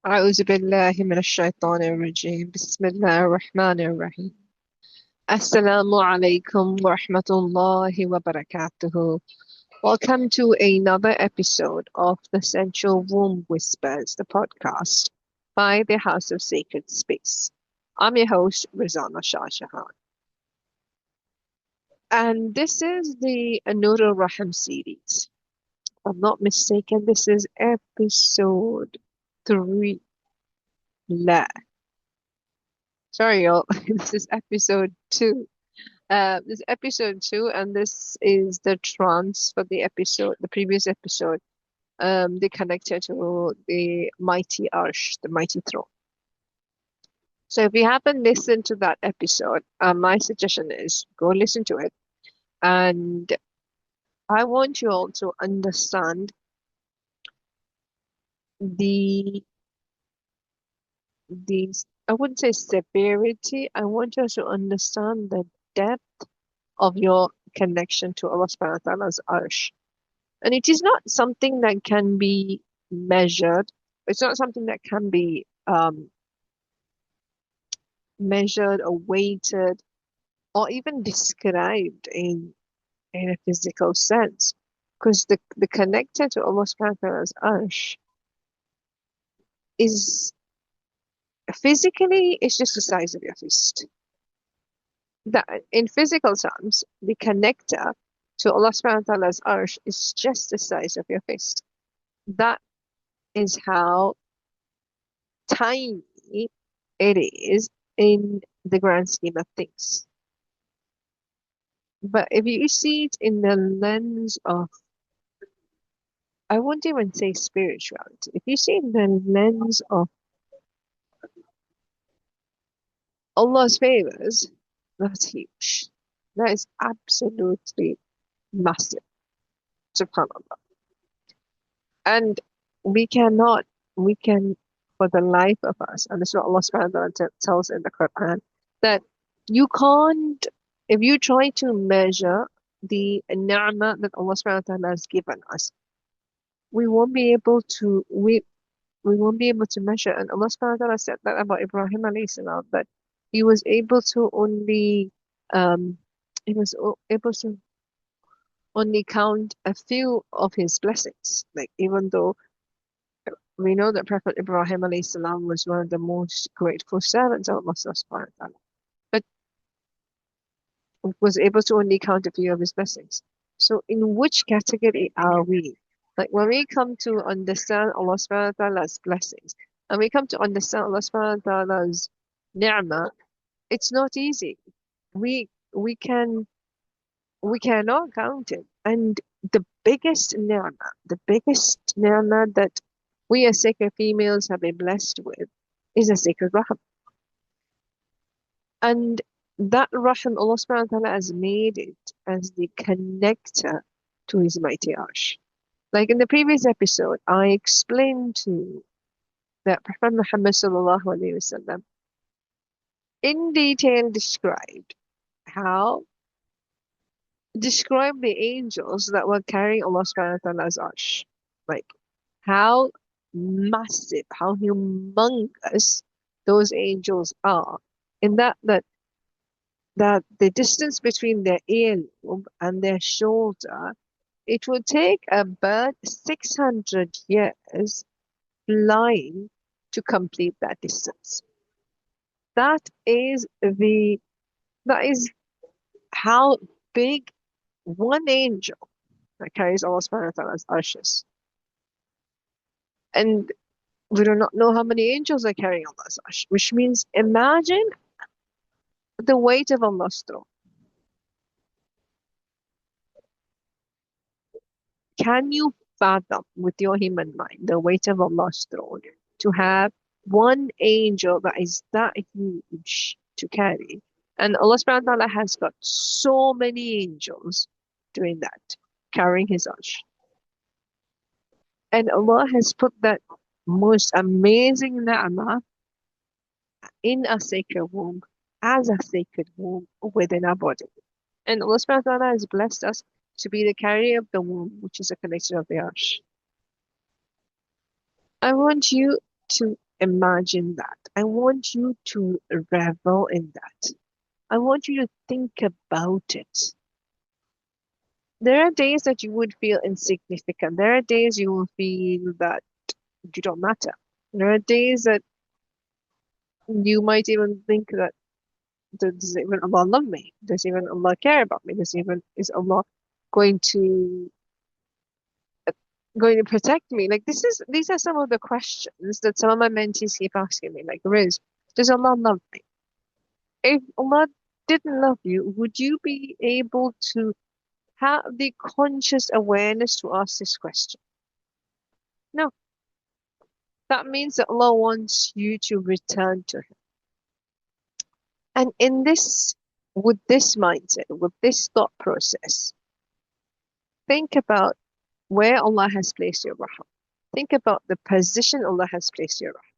أعوذ بالله من الشيطان الرجيم بسم الله الرحمن الرحيم Assalamu alaikum wa rahmatullahi wa barakatuhu. Welcome to another episode of the Sensual Womb Whispers, the podcast by the House of Sacred Space. I'm your host, Rizana Shah Jahan. And this is the Anura Rahim series. If I'm not mistaken, this is episode 3. La. Sorry, y'all. This is episode 2. This is episode 2, and this is the trance for the episode, the previous episode. They connected to the mighty Arsh, the mighty throne. So if you haven't listened to that episode, my suggestion is go listen to it. And I want you all to understand the the I wouldn't say severity. I want you to understand the depth of your connection to Allah subhanahu wa ta'ala's Arsh. And it is not something that can be measured. It's not something that can be measured or weighted or even described in a physical sense. Because the connector to Allah subhanahu wa ta'ala's Arsh is physically, it's just the size of your fist. That in physical terms, the connector to Allah subhanahu wa ta'ala's Arsh is just the size of your fist. That is how tiny it is in the grand scheme of things. But if you see it in the lens of, I won't even say spirituality, if you see it in the lens of Allah's favors, that's huge. That is absolutely massive. SubhanAllah. And we cannot, we can, for the life of us, and this is what Allah subhanahu wa ta'ala tells in the Quran, that you can't, if you try to measure the ni'mah that Allah subhanahu wa ta'ala has given us, we won't be able to, we won't be able to measure. And Allah subhanahu wa ta'ala said that about Ibrahim alayhi salam, that he was able to only, he was able to only count a few of his blessings. Like, even though we know that Prophet Ibrahim alayhi salam was one of the most grateful servants of Allah subhanahu wa ta'ala, but was able to only count a few of his blessings. So in which category are we? Like, when we come to understand Allah subhanahu wa ta'ala's blessings, and we come to understand Allah subhanahu wa ta'ala's ni'mah, it's not easy. We we can we cannot count it. And the biggest ni'mah that we as sacred females have been blessed with is a sacred rahim. And that rahim, Allah subhanahu wa ta'ala has made it as the connector to his mighty arsh. Like in the previous episode, I explained to you that Prophet Muhammad sallallahu alaihi wasallam in detail described the angels that were carrying Allah subhanahu wa ta'ala's arsh. Like how massive, how humongous those angels are. In that the distance between their earlobe and their shoulder, it would take a bird 600 years flying to complete that distance. That is how big one angel that carries Allah subhanahu wa ta'ala's arshes. And we do not know how many angels are carrying Allah's arsh, which means imagine the weight of Allah's throne. Can you fathom with your human mind the weight of Allah's throne to have one angel that is that huge to carry? And Allah subhanahu wa ta'ala has got so many angels doing that, carrying his arsh. And Allah has put that most amazing ni'mah in a sacred womb, as a sacred womb within our body. And Allah subhanahu wa ta'ala has blessed us to be the carrier of the womb, which is a connection of the arsh. I want you to imagine that. I want you to revel in that. I want you to think about it. There are days that you would feel insignificant. There are days you will feel that you don't matter. There are days that you might even think that does even Allah love me? Does even Allah care about me? Does even is Allah going to going to protect me? Like these are some of the questions that some of my mentees keep asking me. Like, Riz, does Allah love me? If Allah didn't love you, would you be able to have the conscious awareness to ask this question? No. That means that Allah wants you to return to Him. And in this, with this mindset, with this thought process, think about where Allah has placed your rahmah. Think about the position Allah has placed your rahmah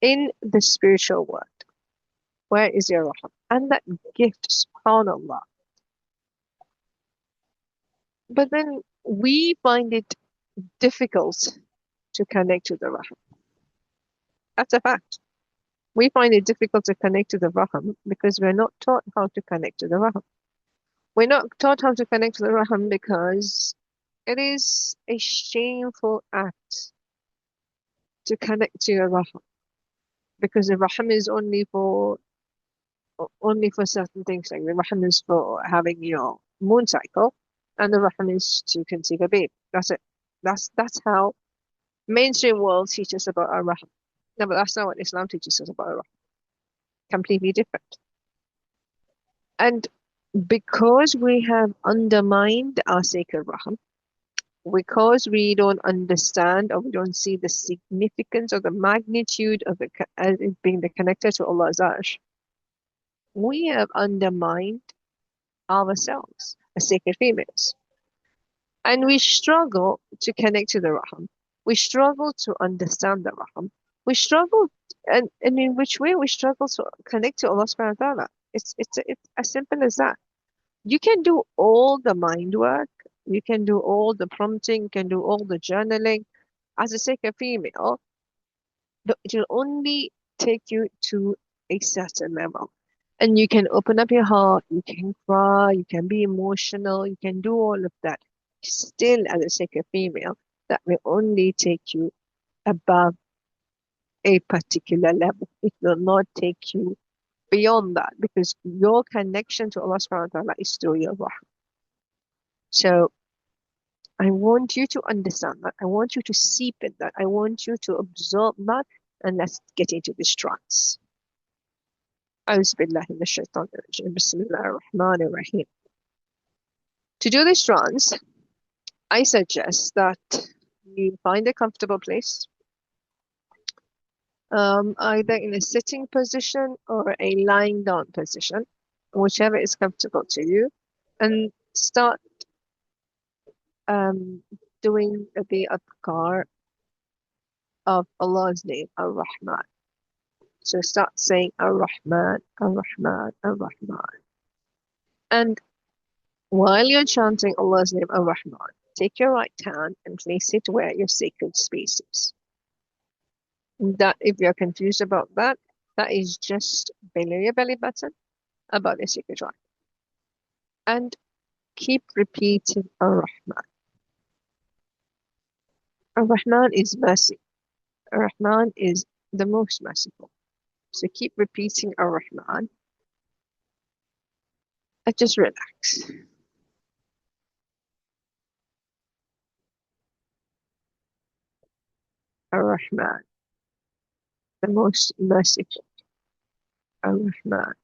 in the spiritual world. Where is your rahmah? And that gift, subhanAllah. But then we find it difficult to connect to the rahmah. That's a fact. We find it difficult to connect to the rahmah because we're not taught how to connect to the rahmah. We're not taught how to connect to the rahmah because it is a shameful act to connect to your rahmah because the rahmah is only for certain things. Like the rahim is for having your moon cycle, and the rahim is to conceive a baby. That's it. That's how mainstream world teaches about our rahim. No, but that's not what Islam teaches us about our rahim. Completely different. And because we have undermined our sacred rahim, because we don't understand or we don't see the significance or the magnitude of as it being the connector to Allah's arsh, we have undermined ourselves as sacred females. And we struggle to connect to the Raham. We struggle to understand the Raham. We struggle, and in which way we struggle to connect to Allah subhanahu wa ta'ala. It's as simple as that. You can do all the mind work, you can do all the prompting, you can do all the journaling as a sacred female, but it will only take you to a certain level. And you can open up your heart, you can cry, you can be emotional, you can do all of that. Still, as a sacred female, that will only take you above a particular level. It will not take you beyond that because your connection to Allah subhanahu wa ta'ala is through your rahmah. So I want you to understand that. I want you to seep in that. I want you to absorb that, and let's get into this trance. أعوذ بالله من الشيطان الرجيم. بسم الله الرحمن الرحيم. To do this trance, I suggest that you find a comfortable place, either in a sitting position or a lying down position, whichever is comfortable to you, and start doing the adhkar of Allah's name, Ar-Rahman. So start saying Ar-Rahman, Ar-Rahman, Ar-Rahman. And while you're chanting Allah's name, Ar-Rahman, take your right hand and place it where your sacred space is. That, if you're confused about that, that is just below your belly button, about the sacred right. And keep repeating Ar-Rahman. Ar-Rahman is mercy. Ar-Rahman is the most merciful. So keep repeating Ar-Rahman and just relax. Ar-Rahman, the most merciful. Ar-Rahman,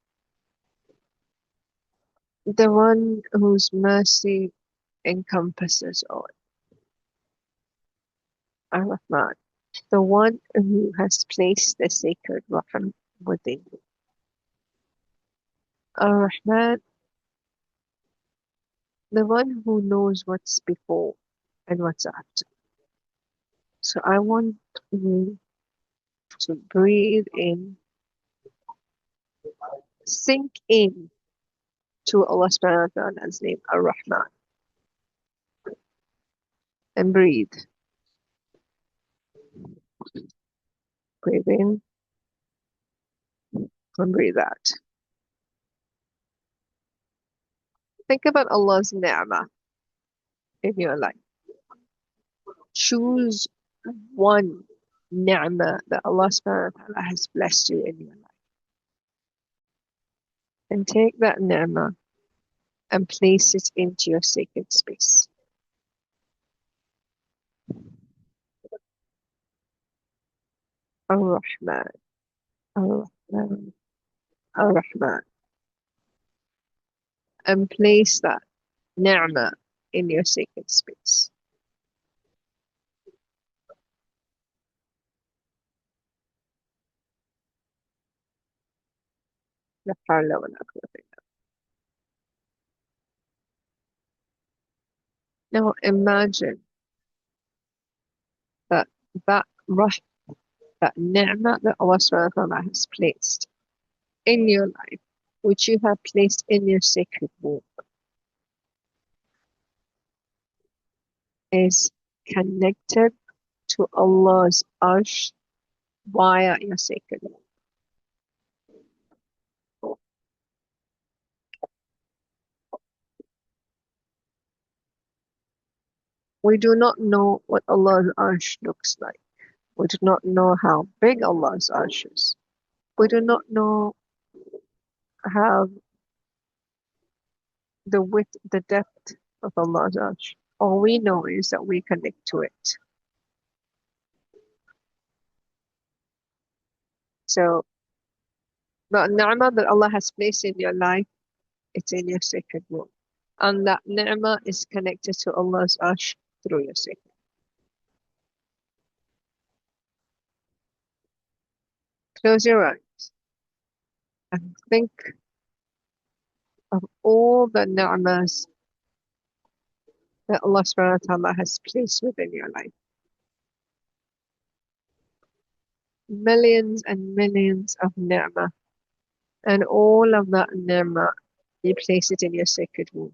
the one whose mercy encompasses all. Ar-Rahman, the one who has placed the sacred Rahman within you. Ar-Rahman, the one who knows what's before and what's after. So I want you to breathe in, sink in to Allah subhanahu wa ta'ala's name, Ar-Rahman, and breathe. Breathe in and breathe out. Think about Allah's ni'mah in your life. Choose one ni'mah that Allah subhanahu wa ta'ala has blessed you in your life. And take that ni'mah and place it into your sacred space. Ar-Rahman, Ar-Rahman, Ar-Rahman. And place that ni'mah in your sacred space. La hawla wa la quwwata illa billah. Now imagine that that ni'mah that Allah subhanahu wa ta'ala has placed in your life, which you have placed in your sacred womb, is connected to Allah's arsh via your sacred womb. We do not know what Allah's arsh looks like. We do not know how big Allah's arsh is. We do not know how the width, the depth of Allah's arsh. All we know is that we connect to it. So the ni'mah that Allah has placed in your life, it's in your sacred womb. And that ni'mah is connected to Allah's arsh through your sacred. Close your eyes and think of all the ni'mas that Allah subhanahu wa ta'ala has placed within your life. Millions and millions of ni'mah. And all of that ni'mah, you place it in your sacred womb.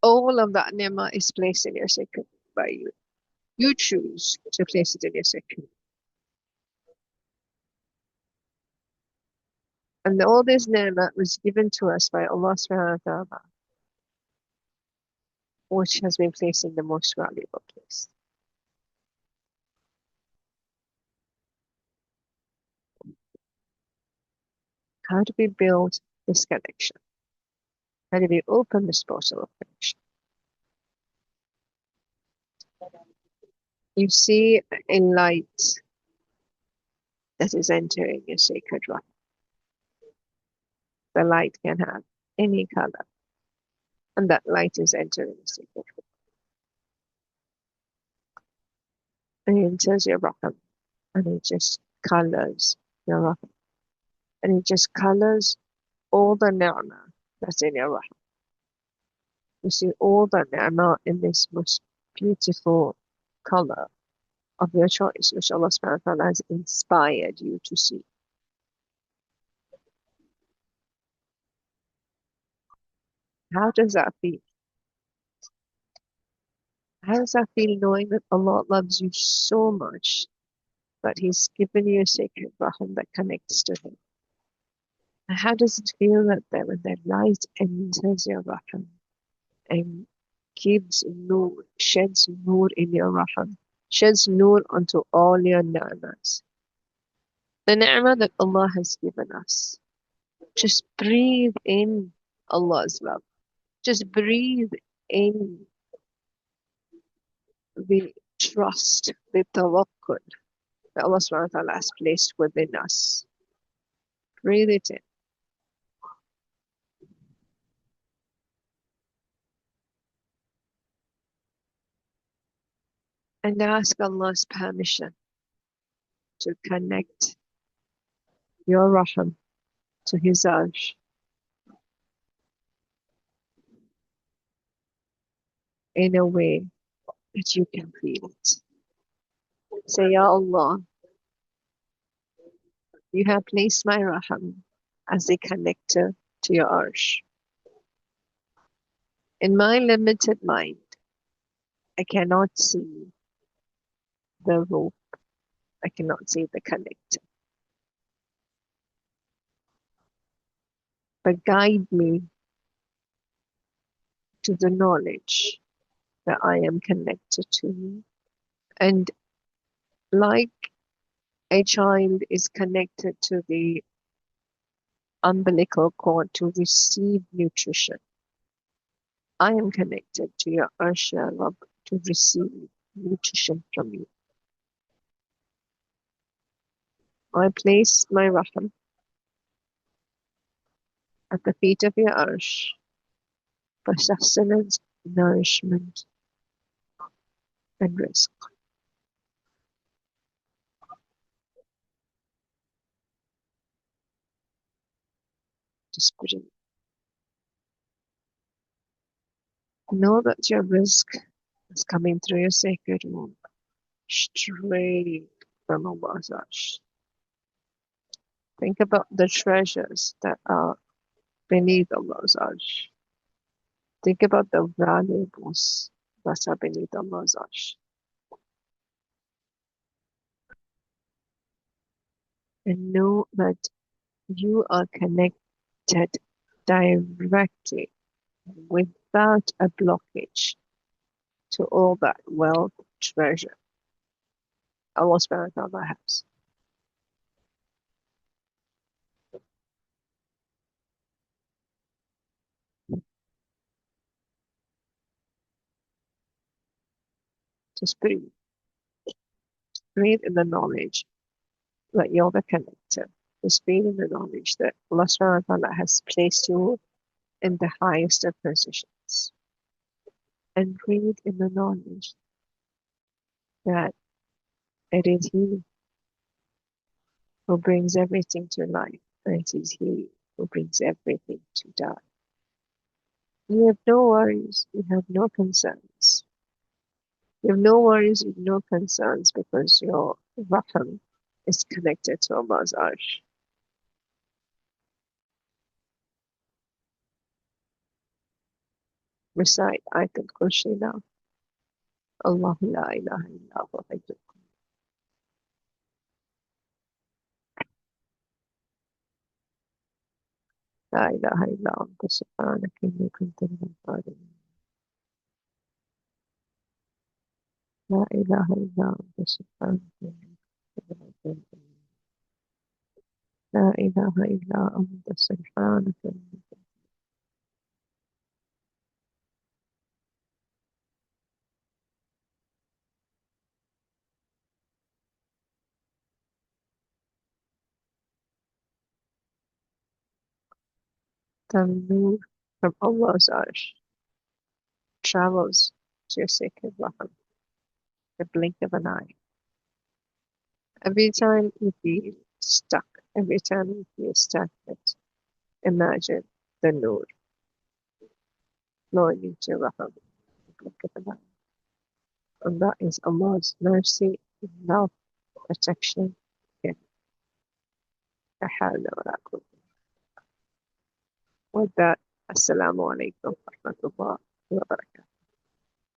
All of that ni'mah is placed in your sacred womb by you. You choose to place it in your sacred womb. And all this ni'mah was given to us by Allah subhanahu wa ta'ala, which has been placed in the most valuable place. How do we build this connection? How do we open this portal of connection? You see a light that is entering your sacred rock. The light can have any color, and that light is entering the sacred rock. And it enters your rock, and it just colors your rock. And it just colors all the ni'mah that's in your rock. You see all the ni'mah in this most beautiful color of your choice, which Allah subhanahu wa ta'ala has inspired you to see. How does that feel? How does that feel knowing that Allah loves you so much that He's given you a sacred rahim that connects to Him? And how does it feel that when that light enters your rahim and gives nur, sheds nur in your rahim, sheds nur onto all your ni'mas? The ni'mah that Allah has given us. Just breathe in Allah's love. Just breathe in the trust, the tawakkul that Allah subhanahu wa ta'ala has placed within us. Breathe it in. And ask Allah's permission to connect your rahim to His arsh in a way that you can feel it. Say, Ya Allah, you have placed my rahim as a connector to your arsh. In my limited mind, I cannot see the rope. I cannot see the connector. But guide me to the knowledge that I am connected to you. And like a child is connected to the umbilical cord to receive nutrition, I am connected to your Arshia Rab to receive nutrition from you. I place my Raham at the feet of your Arsh for sustenance, nourishment, and risk. Just breathe. Know that your risk is coming through your sacred womb, straight from Allah's Arsh. Think about the treasures that are beneath Allah's Arsh. Think about the valuables that are beneath Allah's Arsh. And know that you are connected directly without a blockage to all that wealth, treasure Allah subhanahu wa ta'ala has. Just breathe. Breathe in the knowledge that you're the connector. Just breathe in the knowledge that Allah subhanahu wa ta'ala has placed you in the highest of positions. And breathe in the knowledge that it is He who brings everything to life, and it is He who brings everything to die. You have no worries, you have no concerns. You have no worries, you have no concerns because your Raham is connected to Allah's Arsh. Recite Ayatul Kursi now. Allahu la ilaha illa huwa hayyul qayyum. La ilaha illa anta subhanaka inni kuntu minadh dhalimin. La ilaha illa anta subhanaka inni kuntu minadh dhalimin. La ilaha illa anta subhanaka inni The nur from Allah's Arsh travels to your sacred Raham, the blink of an eye. Every time you feel stuck, every time you feel stagnant, imagine the nur flowing into your Raham, the blink of an eye. And that is Allah's mercy, love, protection. Yeah. La hawla wa la quwwata. With that, Assalamu alaikum wa rahmatullahi wa barakatuh.